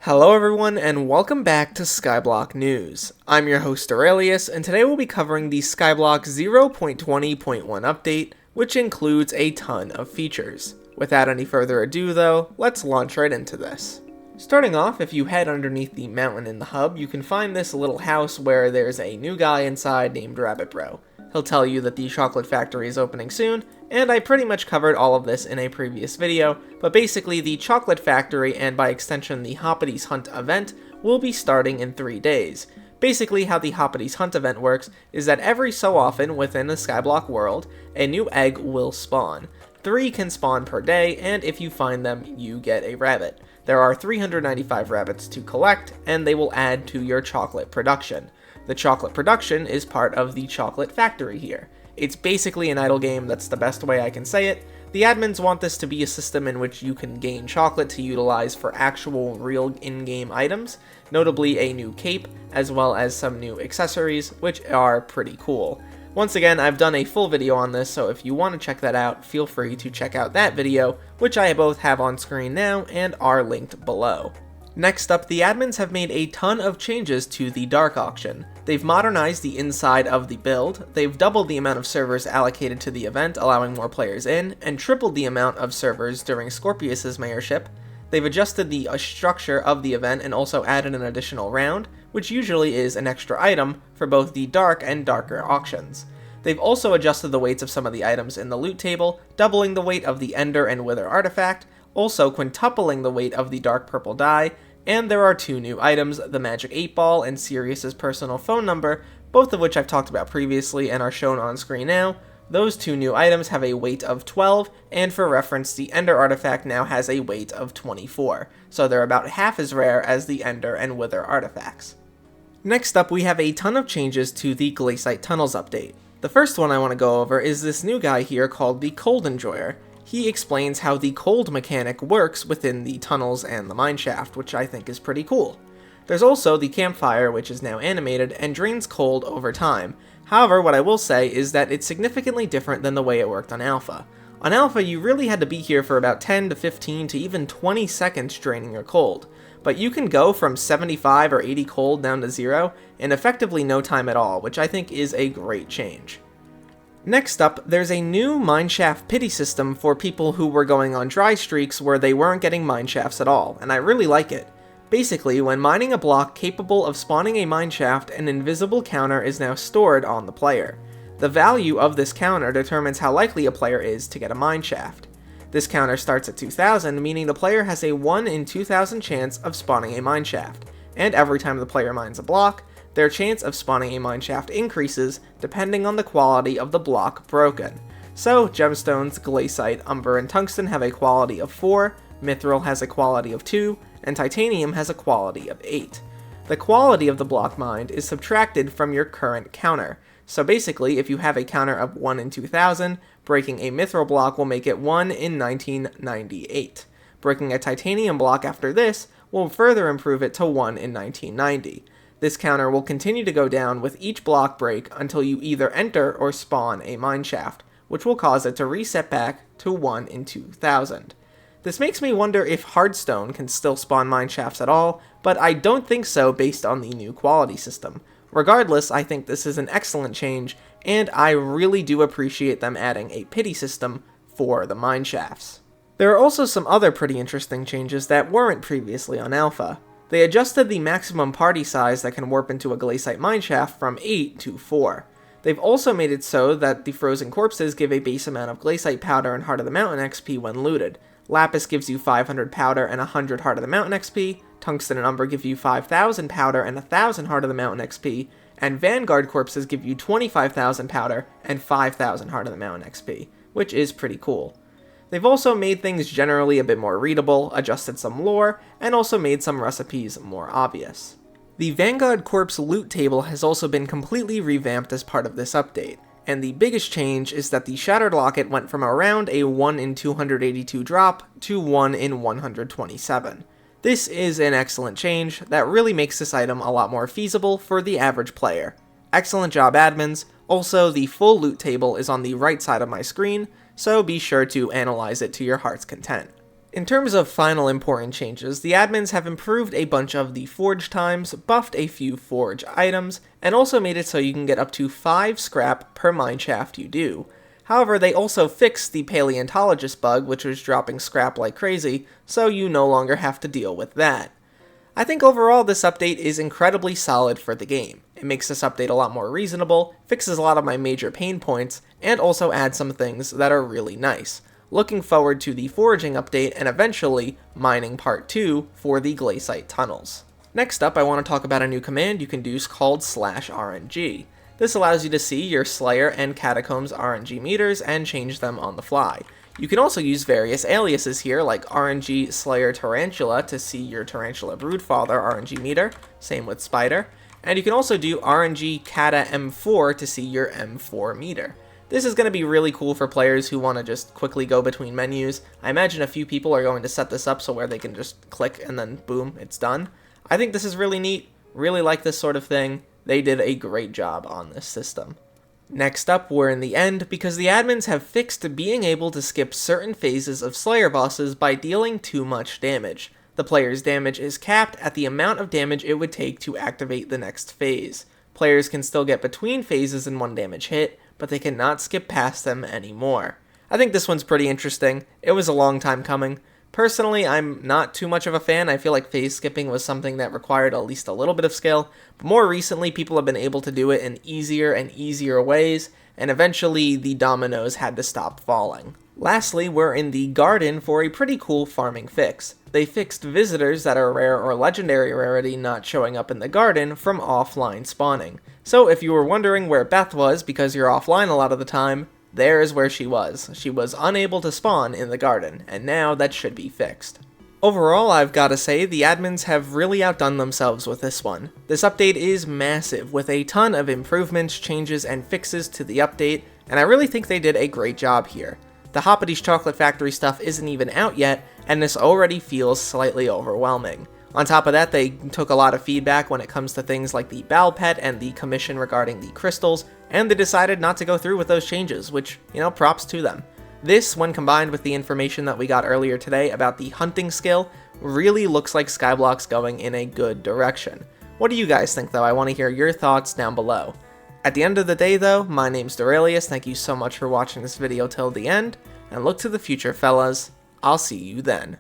Hello everyone and welcome back to Skyblock News. I'm your host Derailious and today we'll be covering the Skyblock 0.20.1 update, which includes a ton of features. Without any further ado though, let's launch right into this. Starting off, if you head underneath the mountain in the hub, you can find this little house where there's a new guy inside named Rabbit Bro. He'll tell you that the chocolate factory is opening soon, and I pretty much covered all of this in a previous video, but basically the chocolate factory and by extension the Hypixel Hunt event will be starting in 3 days. Basically how the Hypixel Hunt event works is that every so often within the Skyblock world, a new egg will spawn. 3 can spawn per day, and if you find them, you get a rabbit. There are 395 rabbits to collect, and they will add to your chocolate production. The chocolate production is part of the chocolate factory here. It's basically an idle game, that's the best way I can say it. The admins want this to be a system in which you can gain chocolate to utilize for actual real in-game items, notably a new cape, as well as some new accessories, which are pretty cool. Once again, I've done a full video on this, so if you want to check that out, feel free to check out that video, which I both have on screen now and are linked below. Next up, the admins have made a ton of changes to the Dark Auction. They've modernized the inside of the build, they've doubled the amount of servers allocated to the event, allowing more players in, and tripled the amount of servers during Scorpius's mayorship. They've adjusted the structure of the event and also added an additional round, which usually is an extra item for both the dark and darker auctions. They've also adjusted the weights of some of the items in the loot table, doubling the weight of the Ender and Wither artifact, also quintupling the weight of the dark purple dye, and there are 2 new items, the Magic 8 Ball and Sirius's personal phone number, both of which I've talked about previously and are shown on screen now. Those 2 new items have a weight of 12, and for reference, the Ender artifact now has a weight of 24, so they're about half as rare as the Ender and Wither artifacts. Next up, we have a ton of changes to the Glacite Tunnels update. The first one I want to go over is this new guy here called the Cold Enjoyer. He explains how the cold mechanic works within the tunnels and the mineshaft, which I think is pretty cool. There's also the campfire, which is now animated and drains cold over time. However, what I will say is that it's significantly different than the way it worked on Alpha. On Alpha, you really had to be here for about 10 to 15 to even 20 seconds draining your cold, but you can go from 75 or 80 cold down to 0 in effectively no time at all, which I think is a great change. Next up, there's a new Mineshaft Pity system for people who were going on dry streaks where they weren't getting mineshafts at all, and I really like it. Basically, when mining a block capable of spawning a mineshaft, an invisible counter is now stored on the player. The value of this counter determines how likely a player is to get a mineshaft. This counter starts at 2000, meaning the player has a 1 in 2000 chance of spawning a mineshaft, and every time the player mines a block, their chance of spawning a mineshaft increases depending on the quality of the block broken. So, gemstones, glacite, umber, and tungsten have a quality of 4, mithril has a quality of 2, and titanium has a quality of 8. The quality of the block mined is subtracted from your current counter. So basically, if you have a counter of 1 in 2000, breaking a mithril block will make it 1 in 1998. Breaking a titanium block after this will further improve it to 1 in 1990. This counter will continue to go down with each block break until you either enter or spawn a mineshaft, which will cause it to reset back to 1 in 2000. This makes me wonder if Hardstone can still spawn mineshafts at all, but I don't think so based on the new quality system. Regardless, I think this is an excellent change, and I really do appreciate them adding a pity system for the mineshafts. There are also some other pretty interesting changes that weren't previously on Alpha. They adjusted the maximum party size that can warp into a Glacite mineshaft from 8 to 4. They've also made it so that the frozen corpses give a base amount of Glacite powder and Heart of the Mountain XP when looted. Lapis gives you 500 powder and 100 Heart of the Mountain XP, Tungsten and Umber give you 5,000 powder and 1,000 Heart of the Mountain XP, and Vanguard corpses give you 25,000 powder and 5,000 Heart of the Mountain XP, which is pretty cool. They've also made things generally a bit more readable, adjusted some lore, and also made some recipes more obvious. The Vanguard Corpse loot table has also been completely revamped as part of this update, and the biggest change is that the Shattered Locket went from around a 1 in 282 drop to 1 in 127. This is an excellent change that really makes this item a lot more feasible for the average player. Excellent job, admins. Also, the full loot table is on the right side of my screen, so be sure to analyze it to your heart's content. In terms of final important changes, the admins have improved a bunch of the forge times, buffed a few forge items, and also made it so you can get up to 5 scrap per mineshaft you do. However, they also fixed the paleontologist bug, which was dropping scrap like crazy, so you no longer have to deal with that. I think overall this update is incredibly solid for the game. It makes this update a lot more reasonable, fixes a lot of my major pain points, and also adds some things that are really nice. Looking forward to the foraging update and eventually mining part 2 for the Glacite Tunnels. Next up, I want to talk about a new command you can do called /RNG. This allows you to see your Slayer and Catacombs RNG meters and change them on the fly. You can also use various aliases here like RNG Slayer Tarantula to see your Tarantula Broodfather RNG meter, same with Spider, and you can also do RNG Cata M4 to see your M4 meter. This is going to be really cool for players who want to just quickly go between menus. I imagine a few people are going to set this up so where they can just click and then boom, it's done. I think this is really neat, really like this sort of thing. They did a great job on this system. Next up, we're in the end because the admins have fixed being able to skip certain phases of Slayer bosses by dealing too much damage. The player's damage is capped at the amount of damage it would take to activate the next phase. Players can still get between phases in one damage hit, but they cannot skip past them anymore. I think this one's pretty interesting. It was a long time coming. Personally, I'm not too much of a fan. I feel like phase skipping was something that required at least a little bit of skill, but more recently people have been able to do it in easier and easier ways, and eventually the dominoes had to stop falling. Lastly, we're in the garden for a pretty cool farming fix. They fixed visitors that are rare or legendary rarity not showing up in the garden from offline spawning. So if you were wondering where Beth was because you're offline a lot of the time, there is where she was. She was unable to spawn in the garden, and now that should be fixed. Overall, I've gotta say, the admins have really outdone themselves with this one. This update is massive, with a ton of improvements, changes, and fixes to the update, and I really think they did a great job here. The Hypixel Chocolate Factory stuff isn't even out yet, and this already feels slightly overwhelming. On top of that, they took a lot of feedback when it comes to things like the Bal Pet and the commission regarding the crystals, and they decided not to go through with those changes, which, props to them. This, when combined with the information that we got earlier today about the hunting skill, really looks like Skyblock's going in a good direction. What do you guys think, though? I want to hear your thoughts down below. At the end of the day, though, my name's Derailious. Thank you so much for watching this video till the end, and look to the future, fellas. I'll see you then.